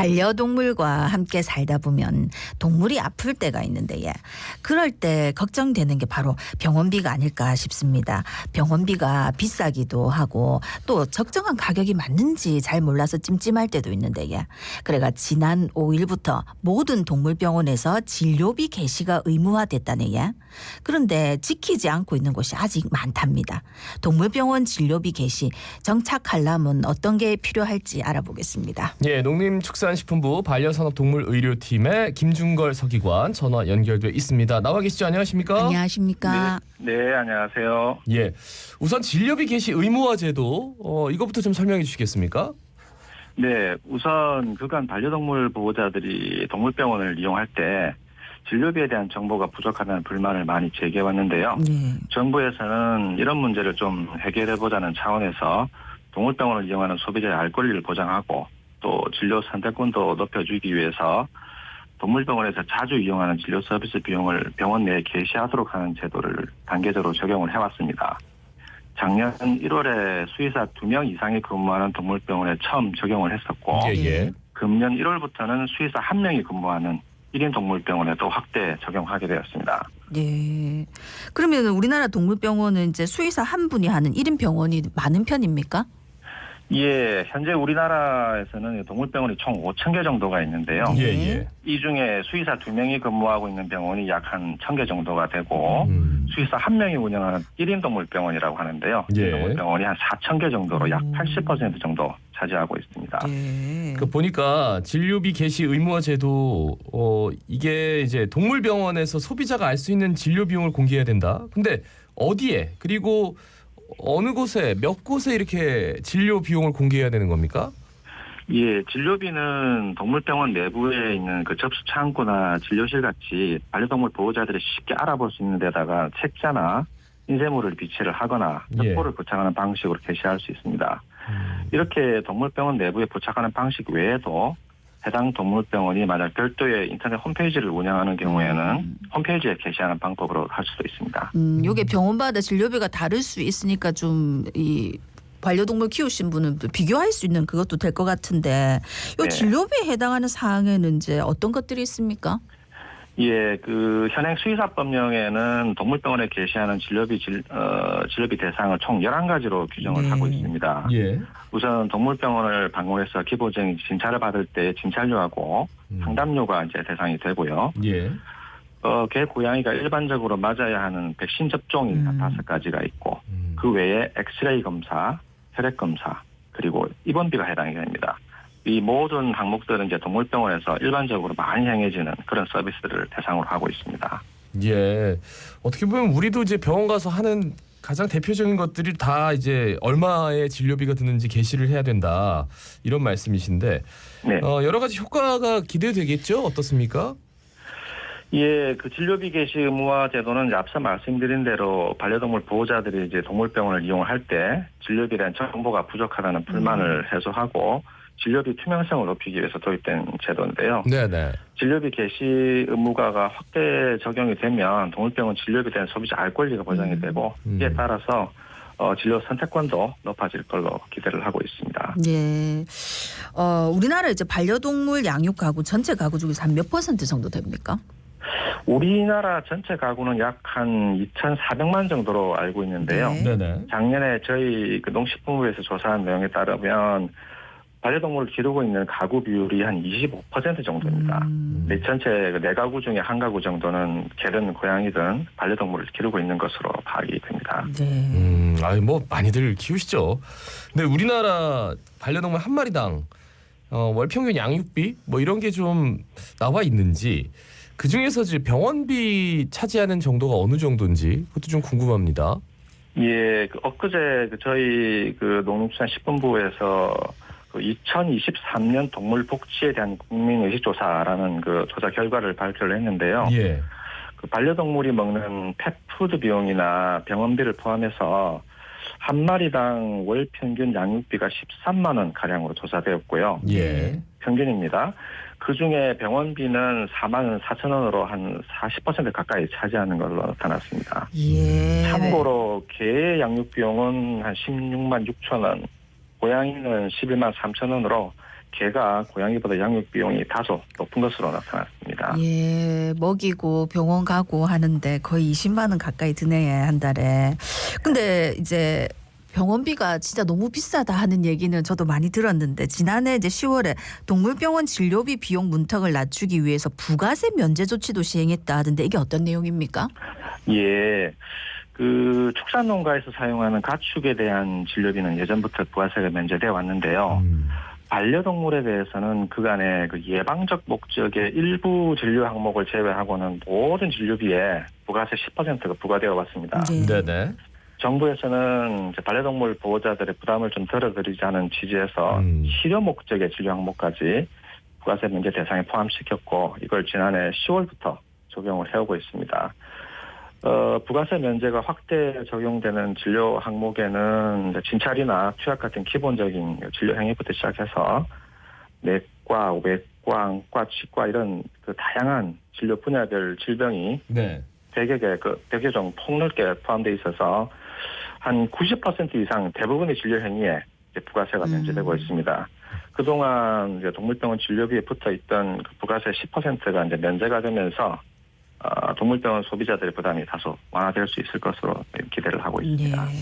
반려동물과 함께 살다 보면 동물이 아플 때가 있는데 그럴 때 걱정되는 게 바로 병원비가 아닐까 싶습니다. 병원비가 비싸기도 하고 또 적정한 가격이 맞는지 잘 몰라서 찜찜할 때도 있는데 그래가 지난 5일부터 모든 동물병원에서 진료비 개시가 의무화됐다네. 그런데 지키지 않고 있는 곳이 아직 많답니다. 동물병원 진료비 개시 정착하려면 어떤 게 필요할지 알아보겠습니다. 예, 농림축산식품부 반려산업동물의료팀의 김준걸 서기관 전화 연결돼 있습니다. 나와 계시죠? 안녕하십니까? 안녕하십니까? 네, 안녕하세요. 예, 우선 진료비 개시 의무화 제도 이거부터 좀 설명해 주시겠습니까? 네, 우선 그간 반려동물 보호자들이 동물병원을 이용할 때 진료비에 대한 정보가 부족하다는 불만을 많이 제기해왔는데요. 네. 정부에서는 이런 문제를 좀 해결해보자는 차원에서 동물병원을 이용하는 소비자의 알 권리를 보장하고 또 진료 선택권도 높여주기 위해서 동물병원에서 자주 이용하는 진료 서비스 비용을 병원 내에 개시하도록 하는 제도를 단계적으로 적용을 해왔습니다. 작년 1월에 수의사 2명 이상이 근무하는 동물병원에 처음 적용을 했었고 예. 금년 1월부터는 수의사 1명이 근무하는 1인 동물병원에도 확대 적용하게 되었습니다. 네. 그러면 우리나라 동물병원은 이제 수의사 한 분이 하는 1인 병원이 많은 편입니까? 예, 현재 우리나라에서는 동물병원이 총 5,000개 정도가 있는데요. 예. 이 중에 수의사 2명이 근무하고 있는 병원이 약 한 1,000개 정도가 되고 수의사 1명이 운영하는 1인 동물병원이라고 하는데요. 예. 동물병원이 한 4,000개 정도로 약 80% 정도 차지하고 있습니다. 네. 그 보니까 진료비 개시 의무화 제도 이게 이제 동물병원에서 소비자가 알 수 있는 진료 비용을 공개해야 된다. 근데 어디에 그리고 어느 곳에 몇 곳에 이렇게 진료 비용을 공개해야 되는 겁니까? 예, 진료비는 동물병원 내부에 있는 그 접수 창구나 진료실 같이 반려동물 보호자들이 쉽게 알아볼 수 있는 데다가 책자나 인쇄물을 비치를 하거나 벽보를 부착하는 방식으로 게시할 수 있습니다. 이렇게 동물병원 내부에 부착하는 방식 외에도 해당 동물병원이 만약 별도의 인터넷 홈페이지를 운영하는 경우에는 홈페이지에 게시하는 방법으로 할 수도 있습니다. 요게 병원마다 진료비가 다를 수 있으니까 좀 이 반려동물 키우신 분은 또 비교할 수 있는 그것도 될 것 같은데 요 네. 진료비에 해당하는 사항에는 이제 어떤 것들이 있습니까? 예, 그 현행 수의사법령에는 동물병원에 게시하는 진료비 대상을 총 11가지로 규정을 하고 있습니다. 예. 우선 동물병원을 방문해서 기본적인 진찰을 받을 때 진찰료하고 상담료가 이제 대상이 되고요. 예. 개 고양이가 일반적으로 맞아야 하는 백신 접종이 5가지가 있고 그 외에 엑스레이 검사, 혈액 검사, 그리고 입원비가 해당이 됩니다. 이 모든 항목들은 이제 동물병원에서 일반적으로 많이 행해지는 그런 서비스들을 대상으로 하고 있습니다. 예. 어떻게 보면 우리도 이제 병원 가서 하는 가장 대표적인 것들이 다 이제 얼마의 진료비가 드는지 게시를 해야 된다. 이런 말씀이신데 네. 여러 가지 효과가 기대되겠죠? 어떻습니까? 예, 그 진료비 개시 의무화 제도는 이제 앞서 말씀드린 대로 반려동물 보호자들이 이제 동물병원을 이용할 때 진료비에 대한 정보가 부족하다는 불만을 해소하고 진료비 투명성을 높이기 위해서 도입된 제도인데요. 네네. 진료비 개시 의무화가 확대 적용이 되면 동물병원 진료비에 대한 소비자 알 권리가 보장이 되고 이에 따라서 진료 선택권도 높아질 걸로 기대를 하고 있습니다. 예. 우리나라 이제 반려동물 양육 가구 전체 가구 중에서 한 몇 % 정도 됩니까? 우리나라 전체 가구는 약 한 2,400만 정도로 알고 있는데요. 네네. 작년에 저희 그 농식품부에서 조사한 내용에 따르면 반려동물을 기르고 있는 가구 비율이 한 25% 정도입니다. 전체 네 가구 중에 한 가구 정도는 개든 고양이든 반려동물을 기르고 있는 것으로 파악이 됩니다. 네. 뭐 많이들 키우시죠. 근데 우리나라 반려동물 한 마리당 월 평균 양육비 뭐 이런 게 좀 나와 있는지 그 중에서 이제 병원비 차지하는 정도가 어느 정도인지 그것도 좀 궁금합니다. 예, 엊그제 저희 농림축산식품부에서 2023년 동물 복지에 대한 국민 의식 조사라는 그 조사 결과를 발표를 했는데요. 예. 그 반려동물이 먹는 펫푸드 비용이나 병원비를 포함해서 한 마리당 월 평균 양육비가 13만 원 가량으로 조사되었고요. 예. 평균입니다. 그중에 병원비는 4만 4천 원으로 한 40% 가까이 차지하는 걸로 나타났습니다. 예. 참고로 개 양육 비용은 한 16만 6천 원, 고양이는 11만 3천 원으로 개가 고양이보다 양육 비용이 다소 높은 것으로 나타났습니다. 예, 먹이고 병원 가고 하는데 거의 20만 원 가까이 드네 한 달에. 근데 이제 병원비가 진짜 너무 비싸다 하는 얘기는 저도 많이 들었는데 지난해 이제 10월에 동물병원 진료비 비용 문턱을 낮추기 위해서 부가세 면제 조치도 시행했다 하던데 이게 어떤 내용입니까? 예. 그 축산농가에서 사용하는 가축에 대한 진료비는 예전부터 부가세가 면제되어 왔는데요. 반려동물에 대해서는 그간의 그 예방적 목적의 일부 진료 항목을 제외하고는 모든 진료비에 부가세 10%가 부과되어 왔습니다. 네. 네네. 정부에서는 이제 반려동물 보호자들의 부담을 좀 덜어드리자는 취지에서 실효 목적의 진료 항목까지 부가세 면제 대상에 포함시켰고 이걸 지난해 10월부터 적용을 해오고 있습니다. 부가세 면제가 확대 적용되는 진료 항목에는 진찰이나 투약 같은 기본적인 진료 행위부터 시작해서 내과, 외과, 안과, 치과 이런 그 다양한 진료 분야별 질병이 네. 100여 종 폭넓게 포함되어 있어서 한 90% 이상 대부분의 진료 행위에 이제 부가세가 면제되고 있습니다. 그동안 이제 동물병원 진료비에 붙어 있던 그 부가세 10%가 이제 면제가 되면서 동물병원 소비자들의 부담이 다소 완화될 수 있을 것으로 기대를 하고 있습니다. 네.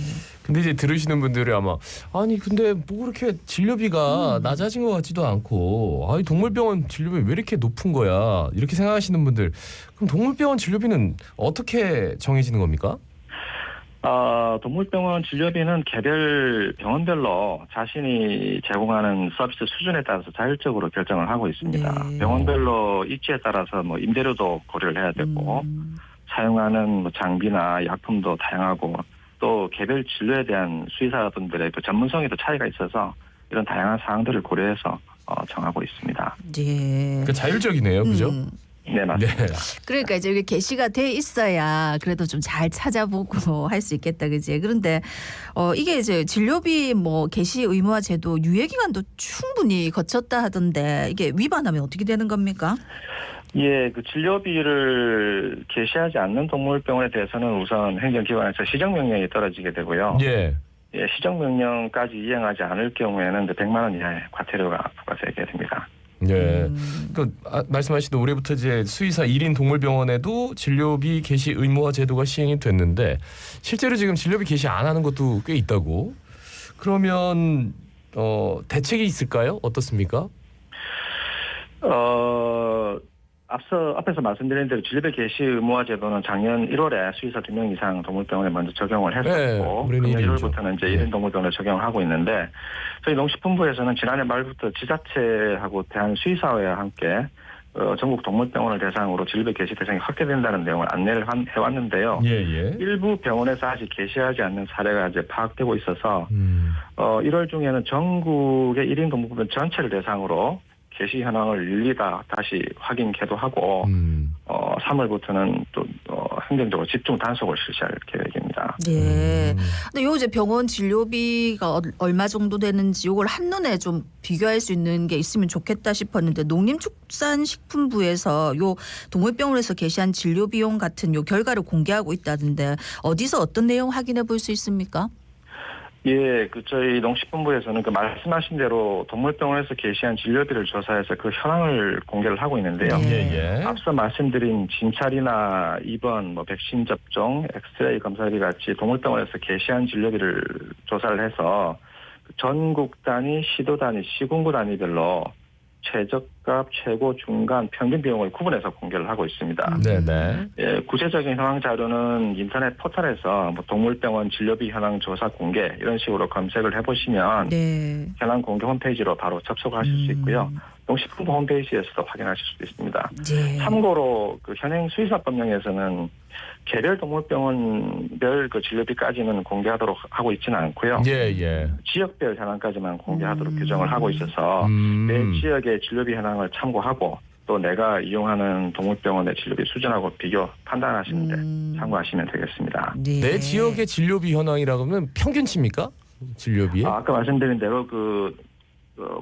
근데 이제 들으시는 분들이 아마 아니 근데 뭐 그렇게 진료비가 낮아진 것 같지도 않고 아니 동물병원 진료비 왜 이렇게 높은 거야 이렇게 생각하시는 분들 그럼 동물병원 진료비는 어떻게 정해지는 겁니까? 동물병원 진료비는 개별 병원별로 자신이 제공하는 서비스 수준에 따라서 자율적으로 결정을 하고 있습니다. 네. 병원별로 입지에 따라서 뭐 임대료도 고려를 해야 되고 사용하는 뭐 장비나 약품도 다양하고 또 개별 진료에 대한 수의사분들의 그 전문성에도 차이가 있어서 이런 다양한 사항들을 고려해서 정하고 있습니다. 예. 그러니까 자율적이네요, 그죠? 네, 맞습니다. 그러니까 이제 이게 게시가 돼 있어야 그래도 좀 잘 찾아보고 할 수 있겠다, 그지? 그런데 이게 이제 진료비 뭐 게시 의무화 제도 유예 기간도 충분히 거쳤다 하던데 이게 위반하면 어떻게 되는 겁니까? 예, 그 진료비를 게시하지 않는 동물병원에 대해서는 우선 행정기관에서 시정명령이 떨어지게 되고요. 예. 예, 시정명령까지 이행하지 않을 경우에는 100만 원 이하의 과태료가 부과되게 됩니다. 예. 그 말씀하신 올해부터 이제 수의사 1인 동물병원에도 진료비 게시 의무화 제도가 시행이 됐는데 실제로 지금 진료비 게시 안 하는 것도 꽤 있다고. 그러면 대책이 있을까요? 어떻습니까? 앞에서 말씀드린 대로 진료비 게시 의무화 제도는 작년 1월에 수의사 2명 이상 동물병원에 먼저 적용을 했었고 올해는 금년 1월이죠. 1월부터는 이제 네. 1인 동물병원에 적용을 하고 있는데 저희 농식품부에서는 지난해 말부터 지자체하고 대한수의사회와 함께 전국 동물병원을 대상으로 진료비 게시 대상이 확대된다는 내용을 안내를 해왔는데요. 예. 일부 병원에서 아직 게시하지 않는 사례가 이제 파악되고 있어서 1월 중에는 전국의 1인 동물병원 전체를 대상으로 게시 현황을 일일이 다 다시 확인 개도하고 3월부터는 또 행정적으로 집중 단속을 실시할 계획입니다. 네. 근데 요 이제 병원 진료비가 얼마 정도 되는지 요걸 한눈에 좀 비교할 수 있는 게 있으면 좋겠다 싶었는데 농림축산식품부에서 요 동물병원에서 게시한 진료 비용 같은 요 결과를 공개하고 있다던데 어디서 어떤 내용 확인해 볼 수 있습니까? 예, 그 저희 농식품부에서는 그 말씀하신 대로 동물병원에서 게시한 진료비를 조사해서 그 현황을 공개를 하고 있는데요. 예. 앞서 말씀드린 진찰이나 입원, 뭐 백신 접종, 엑스레이 검사비 같이 동물병원에서 게시한 진료비를 조사를 해서 전국 단위, 시도 단위, 시군구 단위별로 최저값, 최고, 중간, 평균 비용을 구분해서 공개를 하고 있습니다. 네네. 예, 구체적인 현황 자료는 인터넷 포털에서 뭐 동물병원 진료비 현황 조사 공개 이런 식으로 검색을 해보시면 네. 현황 공개 홈페이지로 바로 접속하실 수 있고요. 농식품부 홈페이지에서도 확인하실 수도 있습니다. 네. 참고로 그 현행 수의사법령에서는 개별 동물병원별 그 진료비까지는 공개하도록 하고 있지는 않고요. 예. 지역별 현황까지만 공개하도록 규정을 하고 있어서 내 지역의 진료비 현황을 참고하고 또 내가 이용하는 동물병원의 진료비 수준하고 비교 판단하시는데 참고하시면 되겠습니다. 네. 내 지역의 진료비 현황이라고 하면 평균치입니까? 진료비에? 아까 말씀드린 대로 그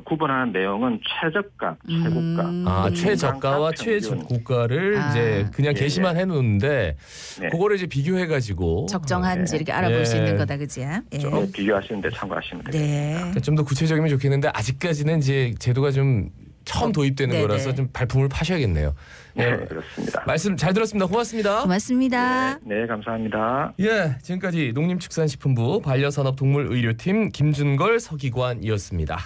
구분하는 내용은 최저가, 최고가. 아, 음. 최저가와 평균. 최고가를 아. 이제 그냥 예, 게시만 해놓는데 네. 그거를 이제 비교해가지고 적정한지 네. 이렇게 알아볼 수 예. 있는 거다, 그지? 예. 좀 비교하시는데 참고하시면 되겠습니다. 네. 좀 더 구체적이면 좋겠는데 아직까지는 이제 제도가 좀 처음 도입되는 네네. 거라서 좀 발품을 파셔야겠네요. 예. 네, 그렇습니다. 말씀 잘 들었습니다. 고맙습니다. 고맙습니다. 네, 감사합니다. 예, 지금까지 농림축산식품부 반려산업동물의료팀 김준걸 서기관이었습니다.